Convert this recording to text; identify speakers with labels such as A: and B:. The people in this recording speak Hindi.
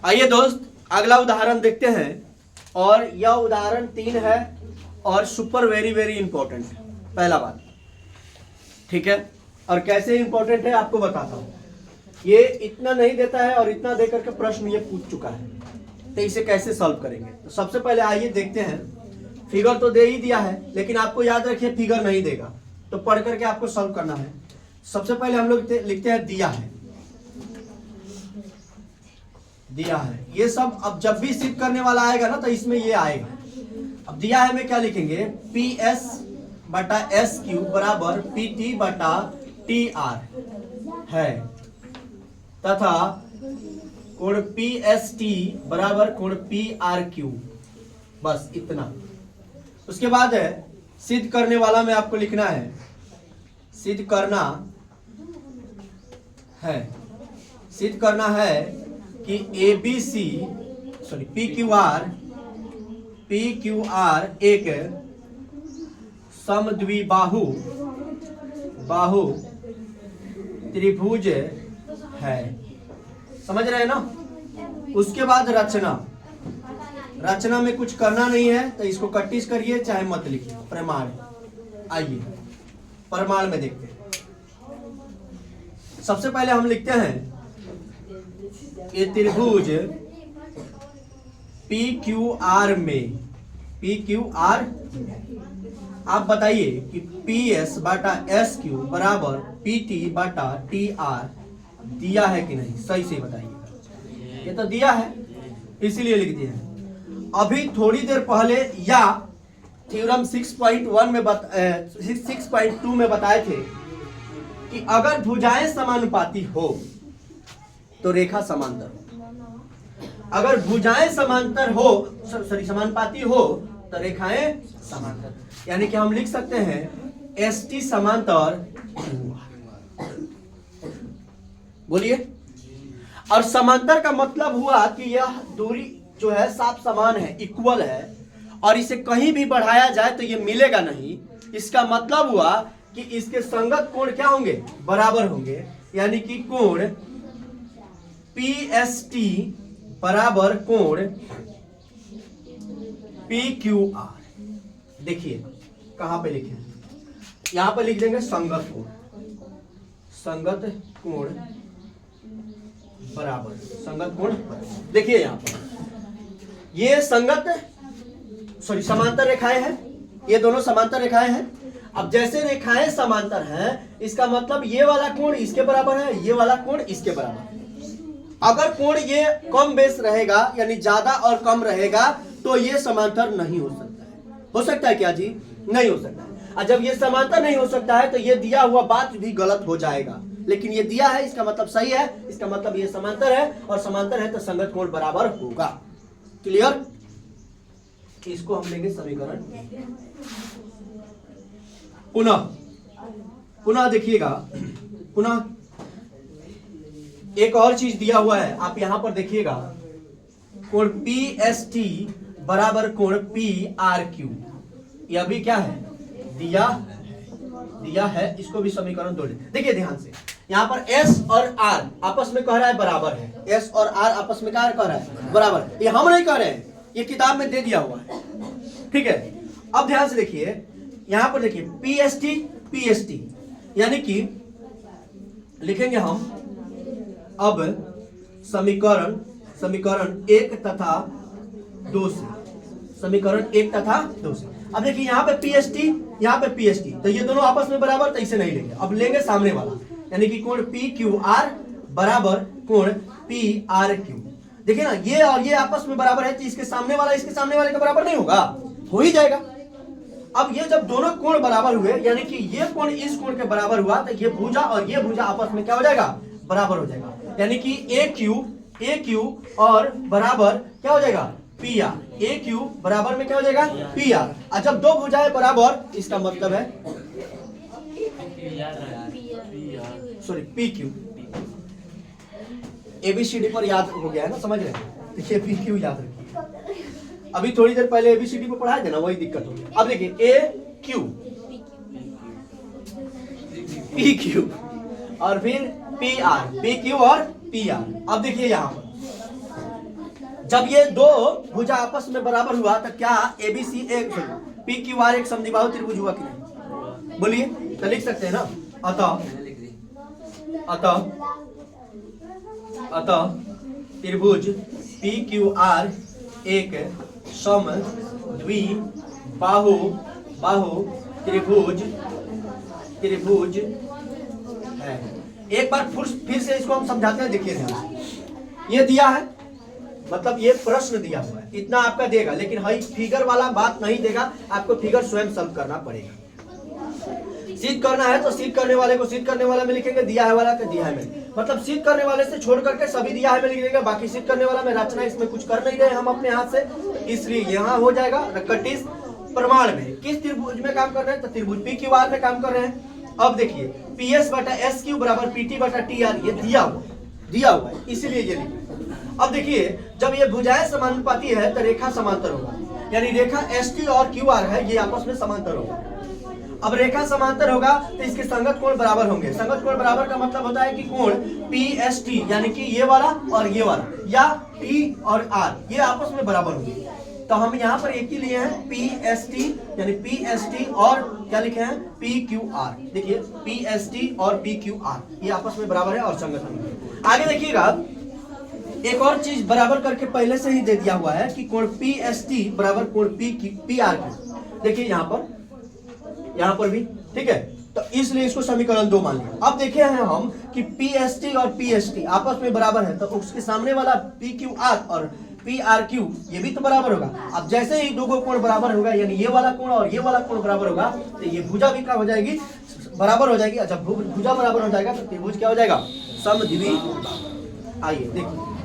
A: आइए दोस्त अगला उदाहरण देखते हैं और यह उदाहरण 3 है और सुपर वेरी वेरी इंपॉर्टेंट है। पहला बात, ठीक है, और कैसे इंपॉर्टेंट है आपको बताता हूं। ये इतना नहीं देता है और इतना देकर के प्रश्न ये पूछ चुका है, तो इसे कैसे सॉल्व करेंगे। तो सबसे पहले आइए देखते हैं। फिगर तो दे ही दिया है, लेकिन आपको याद रखिए फिगर नहीं देगा, तो पढ़ करके आपको सॉल्व करना है। सबसे पहले हम लोग लिखते हैं दिया है, दिया है। ये सब अब जब भी सिद्ध करने वाला आएगा ना तो इसमें ये आएगा। अब दिया है में क्या लिखेंगे, पी एस बटा एस क्यू बराबर पी टी बटा टी आर है, तथा कोण पी एस टी बराबर कोण पी आर क्यू। बस इतना। उसके बाद है सिद्ध करने वाला में आपको लिखना है, सिद्ध करना है, सिद्ध करना है कि A B C sorry P Q R एक समद्विबाहु बाहु त्रिभुज है। समझ रहे हैं ना। उसके बाद रचना, रचना में कुछ करना नहीं है तो इसको कटिस करिए चाहे मत लिखिए। प्रमाण, आइए प्रमाण में देखते हैं। सबसे पहले हम लिखते हैं ये त्रिभुज पी क्यू आर में, पी क्यू आर, आप बताइए कि पी एस बटा एस क्यू बराबर पी टी बटा टी आर दिया है कि नहीं, सही से बताइए। ये तो दिया है इसीलिए लिख दिया है। अभी थोड़ी देर पहले या थ्योरम 6.1 में 6.2 में बताए थे कि अगर भुजाएं समानुपाती हो तो रेखा समांतर, अगर भुजाएं समांतर हो सॉरी समानुपाती हो तो रेखाएं समांतर। यानी कि हम लिख सकते हैं एस टी समांतर, बोलिए। और समांतर का मतलब हुआ कि यह दूरी जो है साफ समान है, इक्वल है, और इसे कहीं भी बढ़ाया जाए तो ये मिलेगा नहीं। इसका मतलब हुआ कि इसके संगत कोण क्या होंगे, बराबर होंगे। यानी कि कोण पी एस टी बराबर कोण पी क्यू आर। देखिए कहां पे लिखे, यहां पे लिख देंगे संगत कोण, संगत कोण बराबर, संगत कोण। देखिए यहां पर ये संगत सॉरी समांतर रेखाएं हैं, ये दोनों समांतर रेखाएं हैं। अब जैसे रेखाएं समांतर हैं इसका मतलब ये वाला कोण इसके बराबर है, ये वाला कोण इसके बराबर है। अगर कोण ये कम बेस रहेगा यानी ज्यादा और कम रहेगा तो ये समांतर नहीं हो सकता है। हो सकता है क्या जी, नहीं हो सकता है। और जब ये समांतर नहीं हो सकता है तो ये दिया हुआ बात भी गलत हो जाएगा। लेकिन ये दिया है इसका मतलब सही है, इसका मतलब ये समांतर है, और समांतर है तो संगत कोण बराबर होगा। क्लियर। इसको हम लेंगे समीकरण। पुनः देखिएगा, पुनः एक और चीज दिया हुआ है, आप यहां पर देखिएगा कोण पी एस टी बराबर कोण पी आर क्यू। यह भी क्या है, दिया है। इसको भी समीकरण 2 देखिए ध्यान से। यहां पर एस और आर आपस में कह रहा है बराबर है, एस और आर आपस में क्या कह रहा है, बराबर। ये हम नहीं कह रहे हैं, ये किताब में दे दिया हुआ है, ठीक है। अब ध्यान से देखिए, यहां पर देखिए पी एस टी यानी कि लिखेंगे हम अब समीकरण 1 तथा 2 से, समीकरण 1 तथा 2 से। अब देखिए यहाँ पे पी एस टी, यहाँ पे पी एस टी, तो ये दोनों आपस में बराबर, तो इसे नहीं लेंगे। अब लेंगे सामने वाला, यानी कि कोण पी क्यू आर बराबर कोण पी आर क्यू। देखिए ना, ये और ये आपस में बराबर है तो इसके सामने वाला इसके सामने वाले का बराबर नहीं होगा, हो ही जाएगा। अब ये जब दोनों कोण बराबर हुए यानी कि ये कोण इस कोण के बराबर हुआ तो ये भुजा और ये भुजा आपस में क्या हो जाएगा, बराबर हो जाएगा। यानी कि ए क्यू और बराबर क्या हो जाएगा, पी आर। ए क्यू बराबर में क्या हो जाएगा, पी आर। और जब दो भुजाएं बराबर इसका मतलब है सॉरी पी क्यू। एबीसीडी पर याद हो गया है ना, समझ रहे हैं। देखिए पी क्यू याद रखिए। अभी थोड़ी देर पहले एबीसीडी पर पढ़ाए थे ना, वही दिक्कत हो गई। अब देखिए ए क्यू पी क्यू और फिर पी आर, पी क्यू और पी आर। अब देखिए यहां पर जब ये दो भुजा आपस में बराबर हुआ तो क्या एबीसी एक पी क्यू आर एक समद्विबाहु त्रिभुज हुआ कि नहीं? बोलिए, तो लिख सकते हैं ना। अतः त्रिभुज पी क्यू आर एक समद्विबाहु त्रिभुज है। एक बार फिर से इसको हम समझाते हैं, देखिए ध्यान। ये दिया है, मतलब ये प्रश्न दिया हुआ है, इतना आपका देगा, लेकिन हाई फिगर वाला बात नहीं देगा, आपको फिगर स्वयं सॉल्व करना पड़ेगा। सिद्ध करना है तो सिद्ध करने वाले को सिद्ध करने वाला में लिखेंगे, दिया है वाला को दिया है में, मतलब सिद्ध करने वाले से छोड़ करके सभी दिया है में लिख देंगे, बाकी सिद्ध करने वाला में रचना इसमें कुछ कर नहीं रहे हम अपने हाथ से, इसलिए यहाँ हो जाएगा। रकटिस प्रमाण में किस त्रिभुज में काम कर रहे हैं? तो त्रिभुज पी क्यू आर में काम कर रहे हैं। अब देखिए पी एस बटा एस क्यू बराबर पी टी बटा टी आर, ये दिया हुआ है, इसीलिए ये लिखा। अब देखिए जब ये भुजाएं समानुपाती है तो रेखा समांतर होगा, यानी रेखा एस टी और क्यू आर है, ये आपस में समांतर होगा। अब रेखा समांतर होगा तो इसके संगत कोण बराबर होंगे। संगत कोण बराबर का मतलब होता है कि कोण पी एस टी यानी कि ये वाला और ये वाला, या पी और आर, ये आपस में बराबर होंगे। तो हम यहाँ पर एक ही लिए हैं पी एस टी, यानी पी एस टी और क्या लिखे हैं पी क्यू आर। देखिए पी एस टी और पी क्यू आर ये आपस में बराबर है और संगत होंगे। आगे देखिएगा एक और चीज बराबर करके पहले से ही दे दिया हुआ है कि कोण पी एस टी बराबर कोण पी आर की। देखिए यहाँ पर भी, ठीक है, तो इसलिए इसको समीकरण 2 मान लिया। अब देखे हैं हम कि पी एस टी और पी एस टी आपस में बराबर है, तो उसके सामने वाला पी क्यू आर और पी आर क्यू ये भी तो बराबर होगा। अब जैसे ही दो कोण बराबर होगा, यानी ये वाला कोण और ये वाला कोण बराबर होगा, तो ये भुजा भी क्या हो जाएगी? बराबर हो जाएगी। अच्छा, भुजा बराबर हो जाएगा तो त्रिभुज क्या हो जाएगा? समद्विबाहु। आइए देखिए